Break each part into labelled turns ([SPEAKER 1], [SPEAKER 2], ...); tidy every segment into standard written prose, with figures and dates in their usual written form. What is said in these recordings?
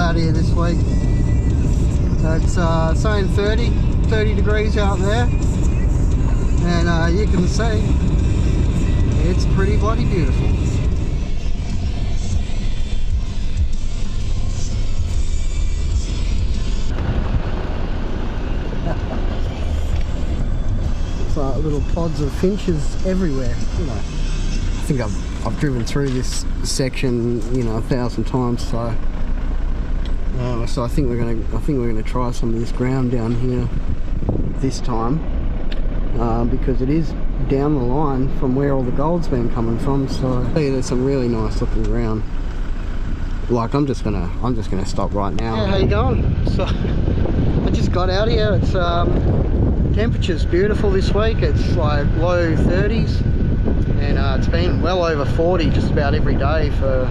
[SPEAKER 1] out here this week. It's saying 30 degrees out there, and you can see it's pretty bloody beautiful. It's like little pods of finches everywhere, you know. I think I've driven through this section, you know, 1,000 times, so I think we're gonna try some of this ground down here this time, because it is down the line from where all the gold's been coming from. So there's some really nice looking ground. Like I'm just gonna stop right now. Yeah, how you going? So I just got out here. It's temperature's beautiful this week. It's like low 30s, and it's been well over 40 just about every day for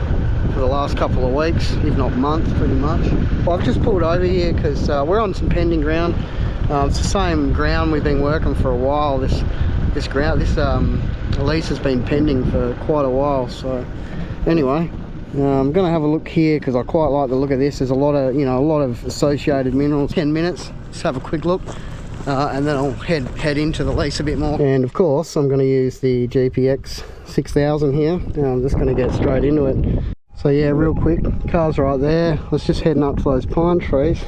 [SPEAKER 1] the last couple of weeks, if not month, pretty much. Well, I've just pulled over here because we're on some pending ground. It's the same ground we've been working for a while. This lease has been pending for quite a while. So anyway, I'm gonna have a look here because I quite like the look of this. There's a lot of associated minerals. 10 minutes, just have a quick look, and then I'll head into the lease a bit more. And of course, I'm going to use the GPX 6000 here. I'm just going to get straight into it. So yeah, real quick, car's right there. Let's just heading up to those pine trees.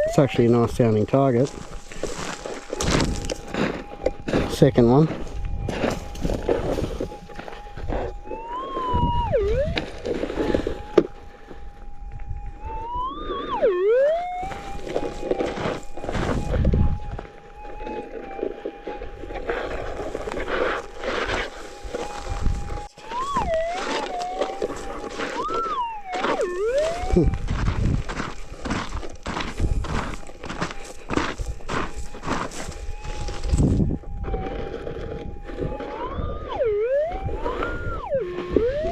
[SPEAKER 1] It's actually a nice sounding target. Second one.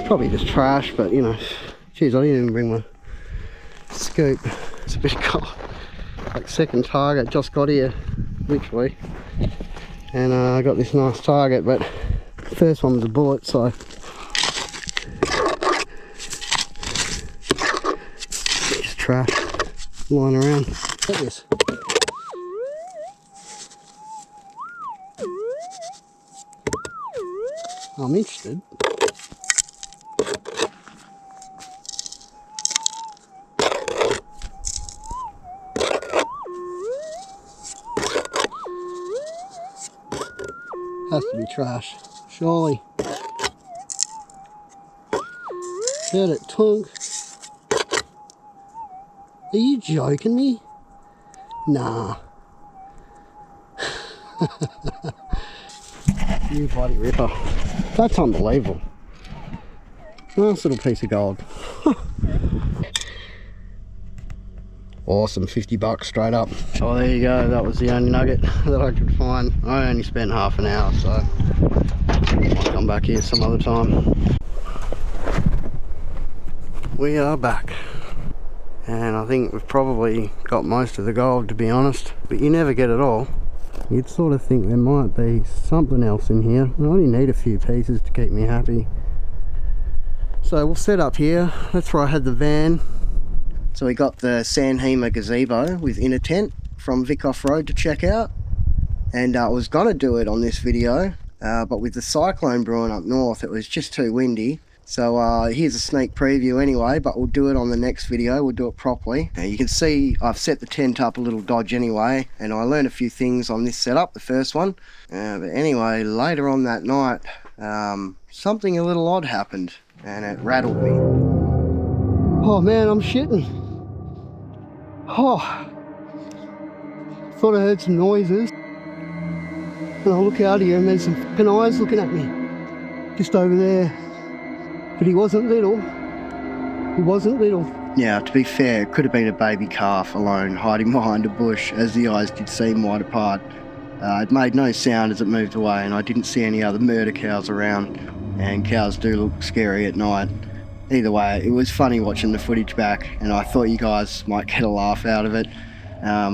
[SPEAKER 1] Probably just trash, but you know, geez, I didn't even bring my scoop. It's a bit cold. Like second target, just got here, literally, and I got this nice target, but the first one was a bullet, so just trash lying around. Look at this. I'm interested. Has to be trash, surely. Heard it tunk. Are you joking me? Nah. You bloody ripper. That's unbelievable. Nice little piece of gold. Awesome, 50 bucks straight up. Oh, there you go. That was the only nugget that I could find. I only spent half an hour, so I'll come back here some other time. We are back, and I think we've probably got most of the gold, to be honest, but you never get it all. You'd sort of think there might be something else in here. I only need a few pieces to keep me happy. So we'll set up here. That's where I had the van. So we got the Sandhema gazebo with inner tent from Vic Off-Road to check out, and I was gonna do it on this video, but with the cyclone brewing up north, it was just too windy. So here's a sneak preview anyway, but we'll do it on the next video. We'll do it properly. Now you can see I've set the tent up a little dodge anyway, and I learned a few things on this setup, the first one. But anyway, later on that night, something a little odd happened, and it rattled me. Oh man, I'm shitting. Oh, thought I heard some noises, and I look out here and there's some fucking eyes looking at me just over there. But he wasn't little. He wasn't little. Now, to be fair, it could have been a baby calf alone hiding behind a bush, as the eyes did seem wide apart. It made no sound as it moved away, and I didn't see any other murder cows around, and cows do look scary at night. Either way, it was funny watching the footage back, and I thought you guys might get a laugh out of it.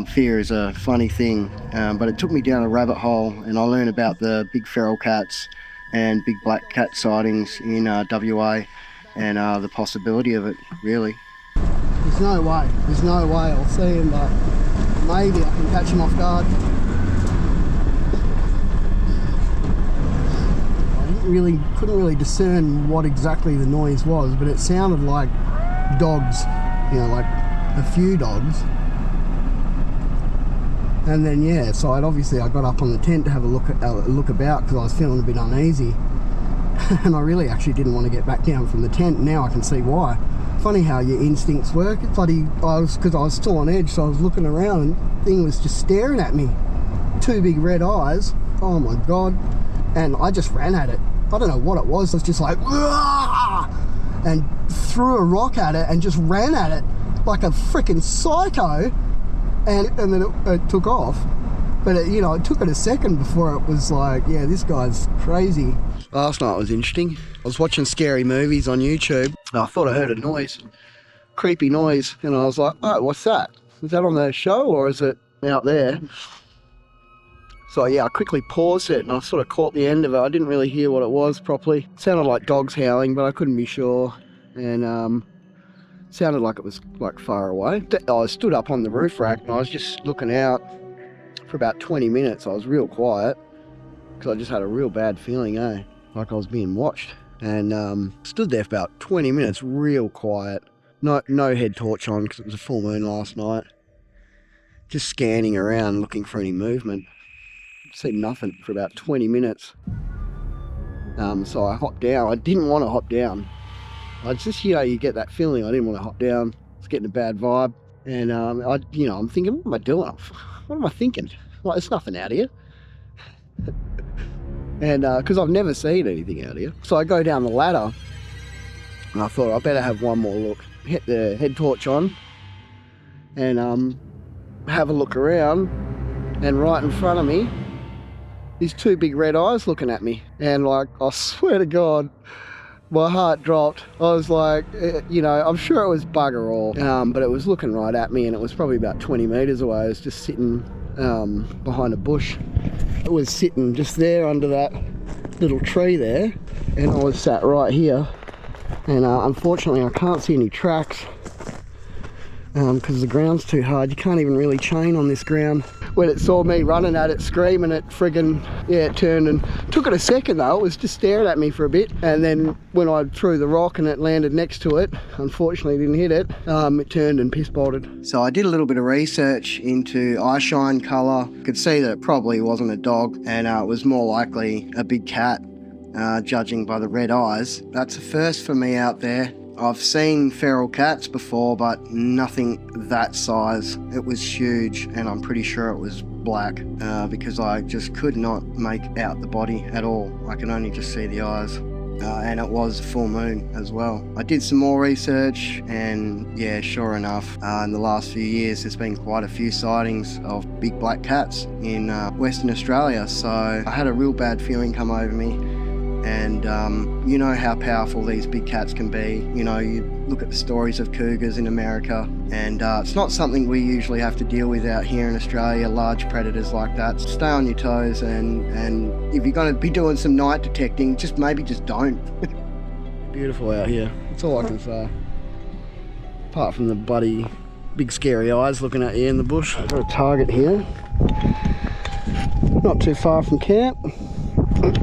[SPEAKER 1] Fear is a funny thing, but it took me down a rabbit hole, and I learned about the big feral cats and big black cat sightings in WA, and the possibility of it, really. There's no way I'll see him, but maybe I can catch him off guard. Couldn't really discern what exactly the noise was, but it sounded like dogs, you know, like a few dogs. And then yeah, so I got up on the tent to have a look about, because I was feeling a bit uneasy, and I really actually didn't want to get back down from the tent. Now I can see why. Funny how your instincts work. It's bloody, because I was still on edge, so I was looking around and the thing was just staring at me, two big red eyes. Oh my god. And I just ran at it. I don't know what it was. I was just like, "Wah!" and threw a rock at it and just ran at it like a freaking psycho, and then it took off. But it, you know, it took it a second before it was like, yeah, this guy's crazy. Last night was interesting. I was watching scary movies on YouTube, and I thought I heard a noise, creepy noise, and I was like, oh, what's that? Is that on the show or is it out there? So yeah, I quickly paused it and I sort of caught the end of it. I didn't really hear what it was properly. It sounded like dogs howling, but I couldn't be sure. And sounded like it was like far away. I stood up on the roof rack and I was just looking out for about 20 minutes. I was real quiet because I just had a real bad feeling, like I was being watched. And stood there for about 20 minutes, real quiet. No head torch on because it was a full moon last night. Just scanning around looking for any movement. Seen nothing for about 20 minutes. So I hopped down. I didn't want to hop down. I just, you know, you get that feeling. I didn't want to hop down. I was getting a bad vibe. And I'm thinking, what am I doing? What am I thinking? Like, there's nothing out here. And because I've never seen anything out here. So I go down the ladder and I thought I better have one more look. Hit the head torch on and have a look around, and right in front of me, these two big red eyes looking at me, and like, I swear to God, my heart dropped. I was like, you know, I'm sure it was bugger all, but it was looking right at me, and it was probably about 20 meters away. I was just sitting behind a bush. It was sitting just there under that little tree there, and I was sat right here, and unfortunately I can't see any tracks because the ground's too hard. You can't even really chain on this ground. When it saw me running at it, screaming, it friggin', yeah, it turned, and took it a second though. It was just staring at me for a bit, and then when I threw the rock and it landed next to it, unfortunately didn't hit it, it turned and piss bolted. So I did a little bit of research into eye shine colour. Could see that it probably wasn't a dog, and it was more likely a big cat, judging by the red eyes. That's a first for me out there. I've seen feral cats before, but nothing that size. It was huge, and I'm pretty sure it was black because I just could not make out the body at all. I can only just see the eyes. And it was full moon as well. I did some more research, and yeah, sure enough, in the last few years there's been quite a few sightings of big black cats in Western Australia. So I had a real bad feeling come over me. And you know how powerful these big cats can be. You know, you look at the stories of cougars in America, and it's not something we usually have to deal with out here in Australia, large predators like that. Stay on your toes, and if you're going to be doing some night detecting, maybe just don't. Beautiful out here, that's all I can say. Apart from the bloody big scary eyes looking at you in the bush. I've got a target here, not too far from camp.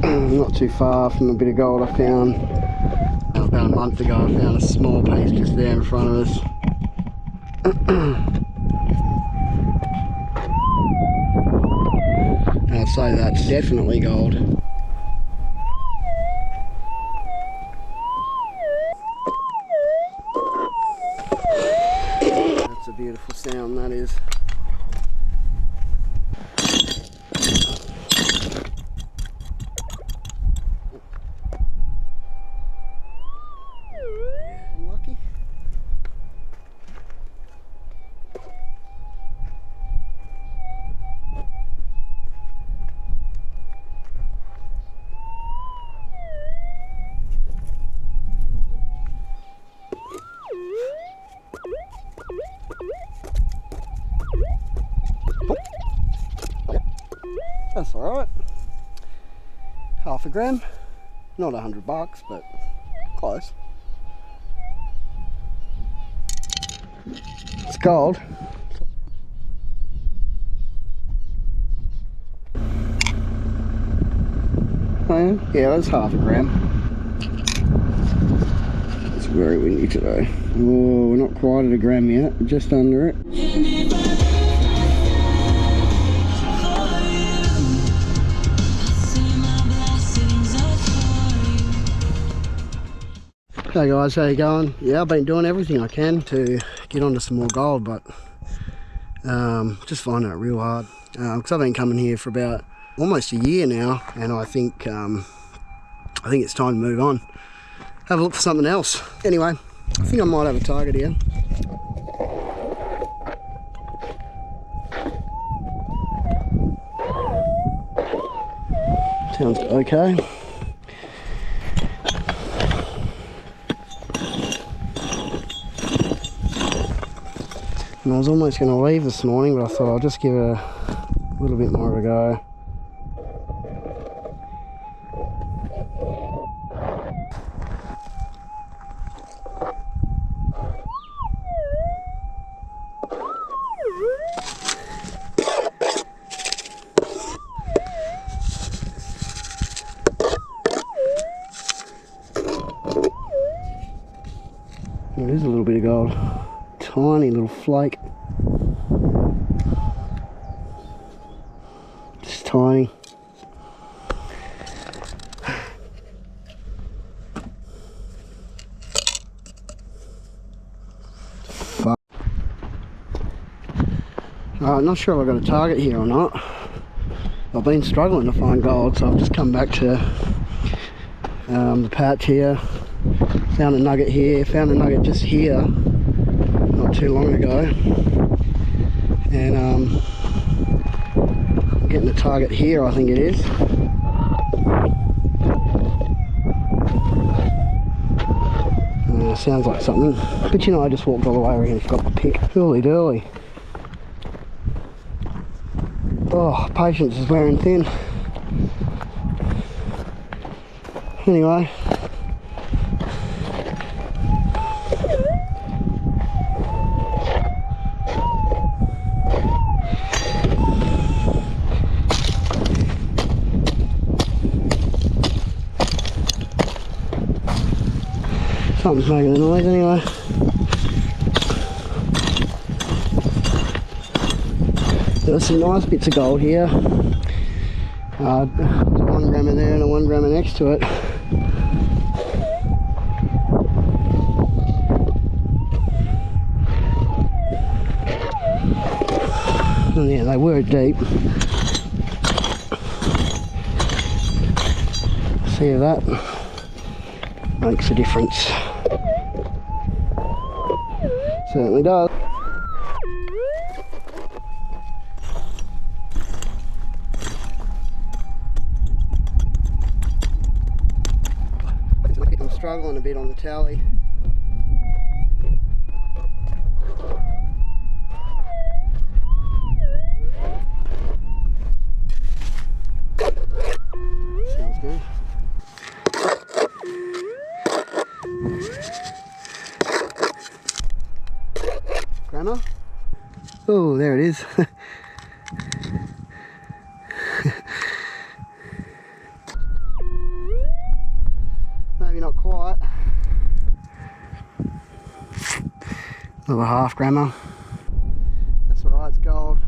[SPEAKER 1] Not too far from a bit of gold I found about a month ago. I found a small piece just there in front of us. And I'd say that's definitely gold. That's a beautiful sound, that is. That's alright. Half a gram. Not $100, but close. It's gold. Oh, yeah, that's half a gram. It's very windy today. Oh, we're not quite at a gram yet, just under it. Hey guys, how you going? Yeah, I've been doing everything I can to get onto some more gold, but just finding it real hard. Because I've been coming here for about almost a year now, and I think it's time to move on. Have a look for something else. Anyway, I think I might have a target here. Sounds okay. And I was almost going to leave this morning, but I thought I'll just give it a little bit more of a go. There is a little bit of gold. Tiny little flake. Just tiny. Fuck. I'm not sure if I've got a target here or not. I've been struggling to find gold, so I've just come back to the patch here. Found a nugget here, found a nugget just here not too long ago, and I'm getting a target here, I think it is. Sounds like something, but you know, I just walked all the way around and forgot my pick. Holy dolly. Oh, patience is wearing thin. Anyway, something's making a noise anyway. There's some nice bits of gold here. There's a 1 grammer there and a 1 grammer next to it. And yeah, they were deep. See if that makes a difference. Certainly does. I'm struggling a bit on the tally. Sounds good. Grammer? Oh, there it is. Maybe not quite. Another half grammer. That's alright, it's gold.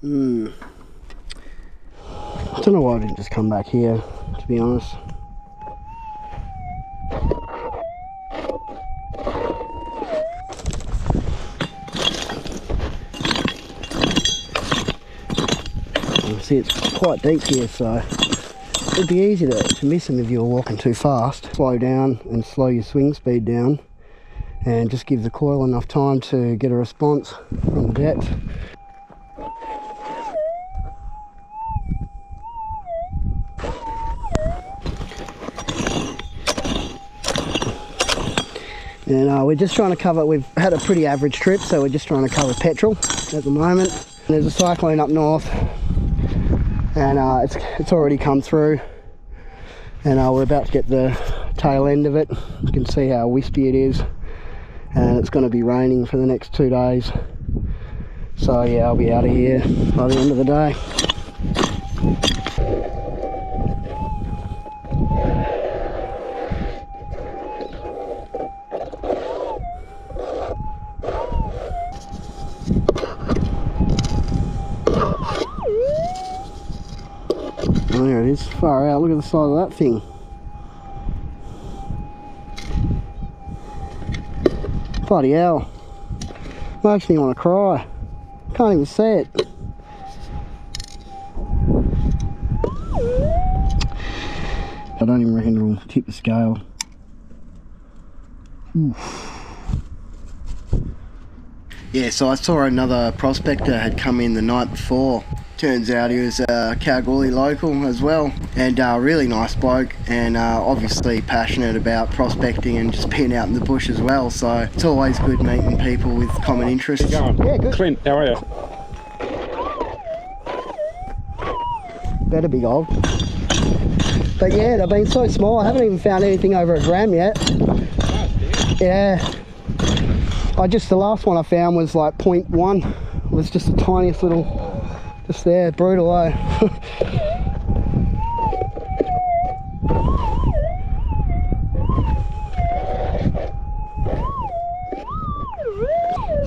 [SPEAKER 1] I don't know why I didn't just come back here, to be honest. See, it's quite deep here, so it'd be easy to miss them if you were walking too fast. Slow down and slow your swing speed down, and just give the coil enough time to get a response from the depth. And we're just trying to cover, we've had a pretty average trip, so we're just trying to cover petrol at the moment. There's a cyclone up north, and it's already come through, and we're about to get the tail end of it. You can see how wispy it is, and it's going to be raining for the next 2 days. So yeah, I'll be out of here by the end of the day. There it is, far out. Look at the size of that thing. Bloody hell. Makes me want to cry. Can't even see it. I don't even reckon it'll tip the scale. Oof. Yeah, so I saw another prospector had come in the night before. Turns out he was a Kalgoorlie local as well, and a really nice bloke, and obviously passionate about prospecting and just being out in the bush as well. So it's always good meeting people with common interests.
[SPEAKER 2] How you going?
[SPEAKER 1] Yeah, good.
[SPEAKER 2] Clint, how are you?
[SPEAKER 1] Better be gold. But yeah, they've been so small. I haven't even found anything over a gram yet. Yeah. The last one I found was like 0.1. It was just the tiniest little, just there, brutal though.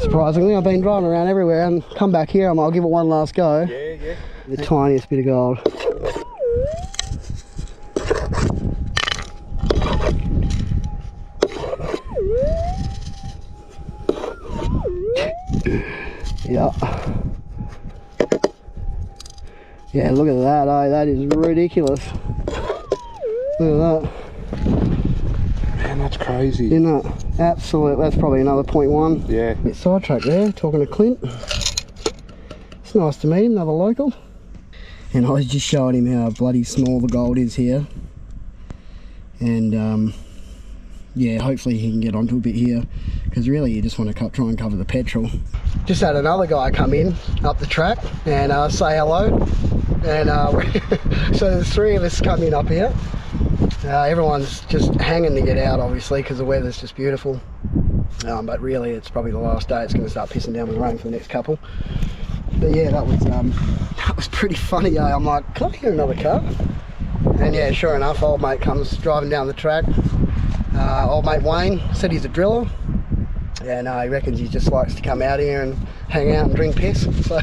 [SPEAKER 1] Surprisingly, I've been driving around everywhere and come back here, I'll give it one last go.
[SPEAKER 2] Yeah.
[SPEAKER 1] The tiniest bit of gold. Yeah. Yeah, look at that, eh? That is ridiculous. Look at that.
[SPEAKER 2] Man, that's crazy.
[SPEAKER 1] Isn't it? Absolutely. That's probably another 0.1.
[SPEAKER 2] Yeah.
[SPEAKER 1] Bit sidetracked there, talking to Clint. It's nice to meet him, another local. And I was just showing him how bloody small the gold is here. And yeah, hopefully he can get onto a bit here, because really you just want to try and cover the petrol. Just had another guy come in up the track and say hello, and so there's 3 of us coming up here. Everyone's just hanging to get out, obviously, because the weather's just beautiful, but really it's probably the last day. It's going to start pissing down with rain for the next couple. But yeah, that was pretty funny. I'm like, can I hear another car? And yeah, sure enough, old mate comes driving down the track. Old mate Wayne said he's a driller, and he reckons he just likes to come out here and hang out and drink piss. So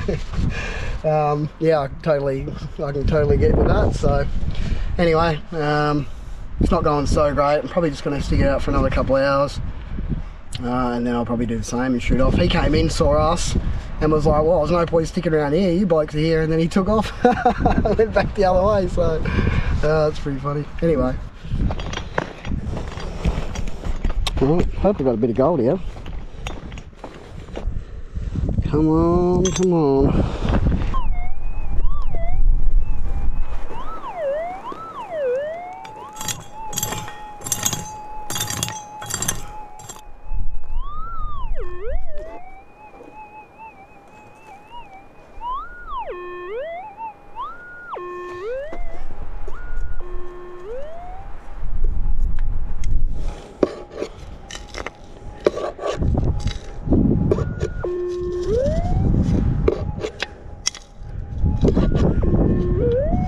[SPEAKER 1] yeah, I can totally get with that. So anyway, it's not going so great. I'm probably just going to stick it out for another couple of hours, and then I'll probably do the same and shoot off. He came in, saw us, and was like, well, there's no point sticking around here, you blokes are here, and then he took off. Went back the other way. So that's pretty funny. Anyway, well, hope we got a bit of gold here. Come on, come on.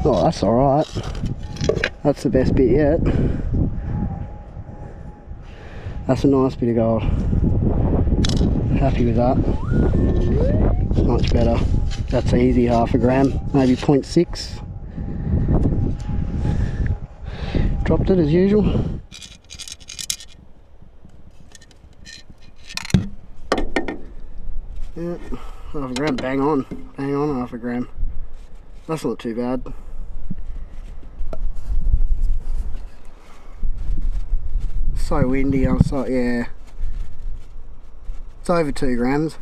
[SPEAKER 1] Oh, that's alright. That's the best bit yet. That's a nice bit of gold. Happy with that. It's much better. That's easy, half a gram, maybe 0.6. Dropped it as usual. Yeah, half a gram, bang on half a gram. That's not too bad. So windy, yeah. It's over 2 grams.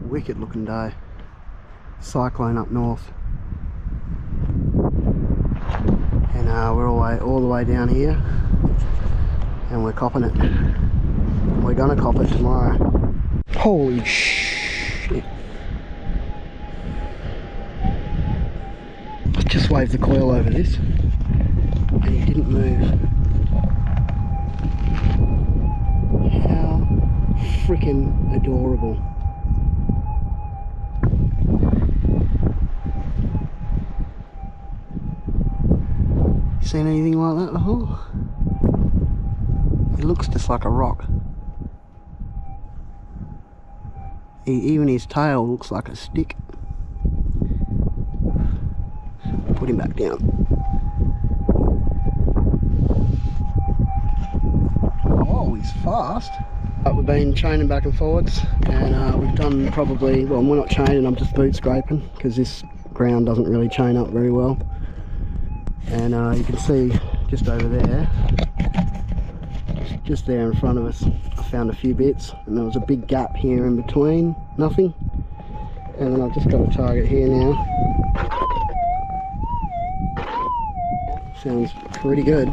[SPEAKER 1] Wicked looking day. Cyclone up north. And we're all the way down here. And we're copping it. we're gonna cop it tomorrow. Holy shit. I just waved the coil over this and it didn't move. How freaking adorable. Seen anything like that before? It looks just like a rock. Even his tail looks like a stick. Put him back down. Oh, he's fast. We've been chaining back and forwards, and we've done probably, well, we're not chaining, I'm just boot scraping because this ground doesn't really chain up very well. And you can see just over there, just there in front of us, I found a few bits, and there was a big gap here in between, nothing. And then I've just got a target here now. Sounds pretty good.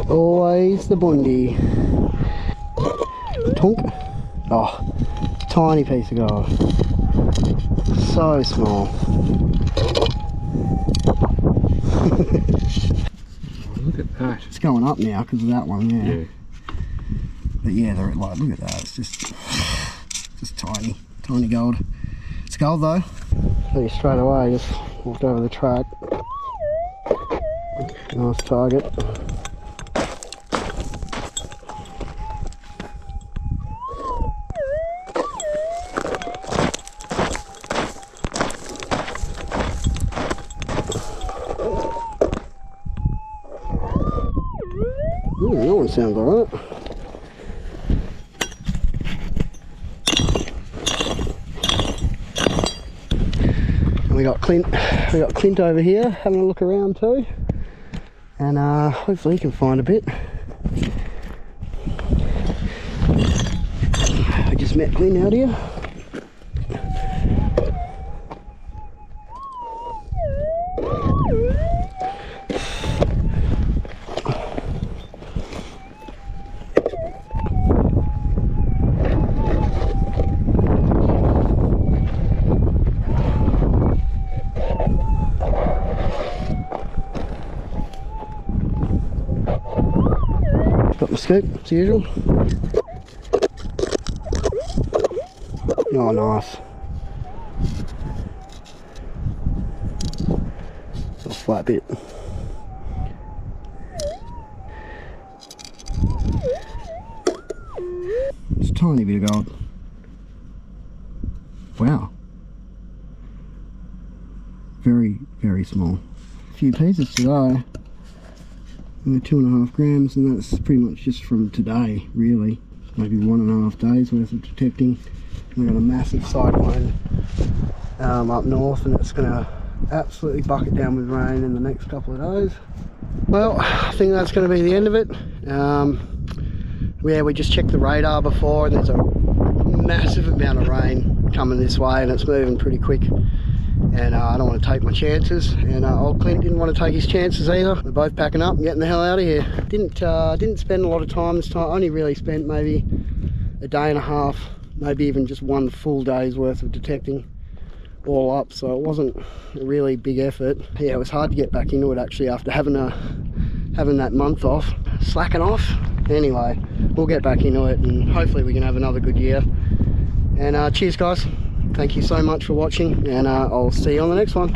[SPEAKER 1] Always the bundy. Tonk. Oh, tiny piece of gold. So small.
[SPEAKER 2] Look at that.
[SPEAKER 1] It's going up now because of that one, yeah. But yeah, they're like, look at that. It's just tiny gold. It's gold though. So you straight away just walked over the track. Nice target. Ooh, that one sounds alright. And we got Clint over here having a look around too. And hopefully he can find a bit. I just met Clint out here. Got my scoop, as usual. Oh, nice. A flat bit. It's a tiny bit of gold. Wow. Very, very small. A few pieces today. 2.5 grams, and that's pretty much just from today, really. Maybe 1.5 days worth of detecting. We've got a massive cyclone up north, and it's going to absolutely bucket down with rain in the next couple of days. Well, I think that's going to be the end of it. Yeah, we just checked the radar before, and there's a massive amount of rain coming this way, and it's moving pretty quick. And I don't want to take my chances, and old Clint didn't want to take his chances either. We're both packing up and getting the hell out of here. Didn't spend a lot of time this time. Only really spent maybe a day and a half, maybe even just one full day's worth of detecting all up, so it wasn't a really big effort. Yeah, it was hard to get back into it actually after having that month off, slacking off. Anyway, we'll get back into it, and hopefully we can have another good year. And cheers guys. Thank you so much for watching, and I'll see you on the next one.